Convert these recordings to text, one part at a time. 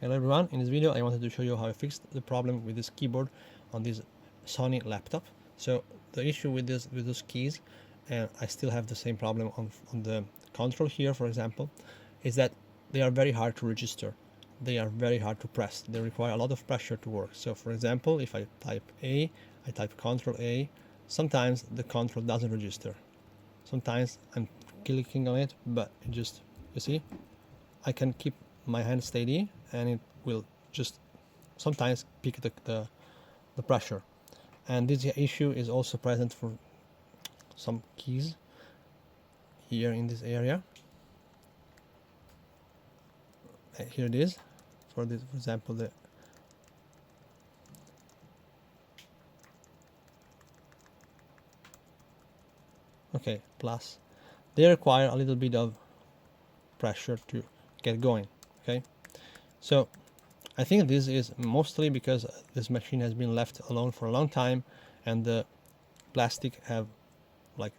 Hello everyone, in this video I wanted to show you how I fixed the problem with this keyboard on this Sony laptop. So the issue with those keys, and I still have the same problem on the control here, for example, is that they are very hard to register. They are very hard to press. They require a lot of pressure to work. So for example, if I type A, I type Control A, sometimes the control doesn't register. Sometimes I'm clicking on it, but it just, you see, I can keep my hand steady and it will just sometimes pick the pressure. And this issue is also present for some keys here in this area. Here it is, for example, the okay, plus. They require a little bit of pressure to get going. Okay, so I think this is mostly because this machine has been left alone for a long time and the plastic have like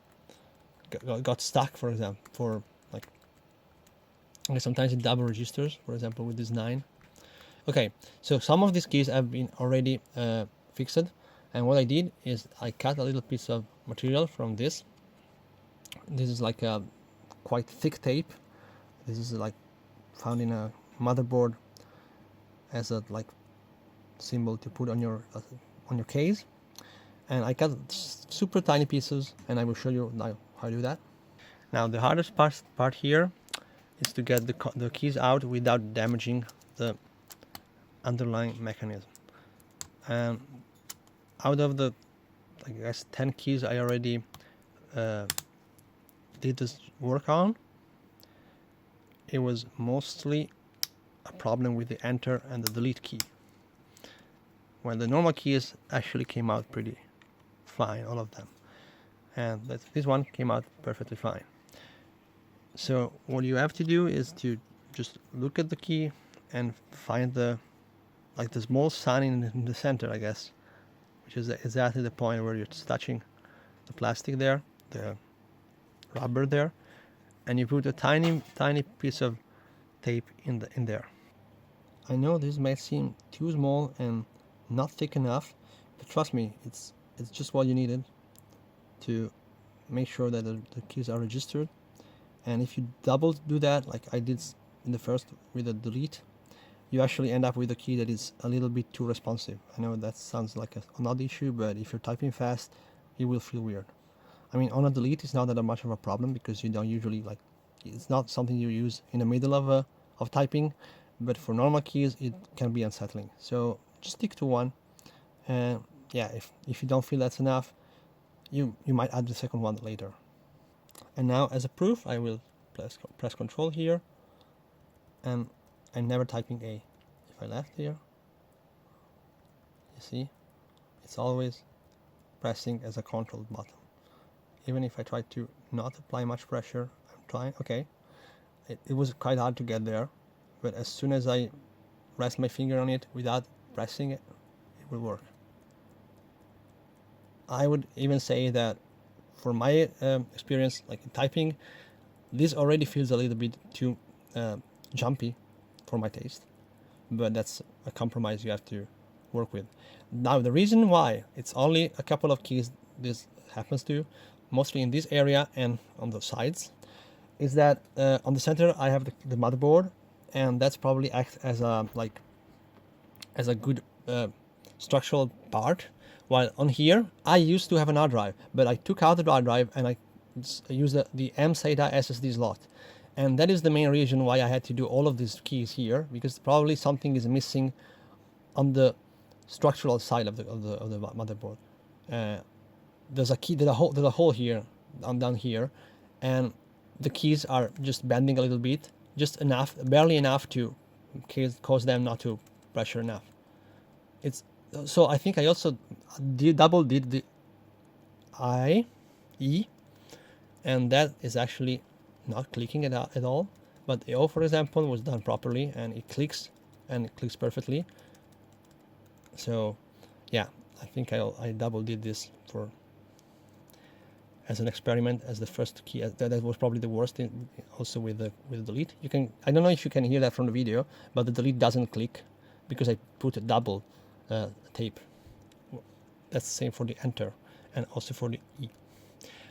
got stuck, for example, for like sometimes it double registers, for example with this 9. Okay, so some of these keys have been already fixed, and what I did is I cut a little piece of material from this. This is like a quite thick tape. This is like found in a motherboard as a like symbol to put on your case, and I cut super tiny pieces, and I will show you now how to do that. Now the hardest part here is to get the keys out without damaging the underlying mechanism. And out of the, I guess, 10 keys I already did this work on, it was mostly a problem with the enter and the delete key, when the normal keys actually came out pretty fine, all of them, and this one came out perfectly fine. So what you have to do is to just look at the key and find the small sign in the center, I guess, which is exactly the point where you're touching the plastic there, the rubber there, and you put a tiny piece of tape in there. I know this may seem too small and not thick enough, but trust me, it's just what you needed to make sure that the keys are registered. And if you double do that, like I did in the first with the delete, you actually end up with a key that is a little bit too responsive. I know that sounds like an odd issue, but if you're typing fast, it will feel weird. I mean, on a delete, it's not that much of a problem because you don't usually it's not something you use in the middle of typing, but for normal keys, it can be unsettling. So just stick to one. And yeah, if you don't feel that's enough, you might add the second one later. And now, as a proof, I will press Control here, and I'm never typing A. If I left here, you see, it's always pressing as a control button. Even if I try to not apply much pressure, I'm trying, okay, it was quite hard to get there, but as soon as I rest my finger on it without pressing it, it will work. I would even say that for my experience, like in typing, this already feels a little bit too jumpy for my taste, but that's a compromise you have to work with. Now, the reason why it's only a couple of keys this happens to, mostly in this area and on the sides, is that on the center I have the motherboard, and that's probably acts as a good structural part. While on here, I used to have an hard drive, but I took out the hard drive and I used the msata SSD slot. And that is the main reason why I had to do all of these keys here, because probably something is missing on the structural side of the motherboard. There's a hole here, down here, and the keys are just bending a little bit, just enough, barely enough to cause them not to pressure enough. So I think I also double did the E, and that is actually not clicking at all. But the O, for example, was done properly, and it clicks perfectly. So yeah, I think I double did this for. as an experiment as the first key. That was probably the worst thing, also with the delete. You can, I don't know if you can hear that from the video, but the delete doesn't click because I put a double tape. That's the same for the enter and also for the E,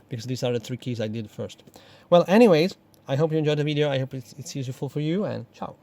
because these are the three keys I did first. Well, anyways, I hope you enjoyed the video. I hope it's useful for you, and ciao.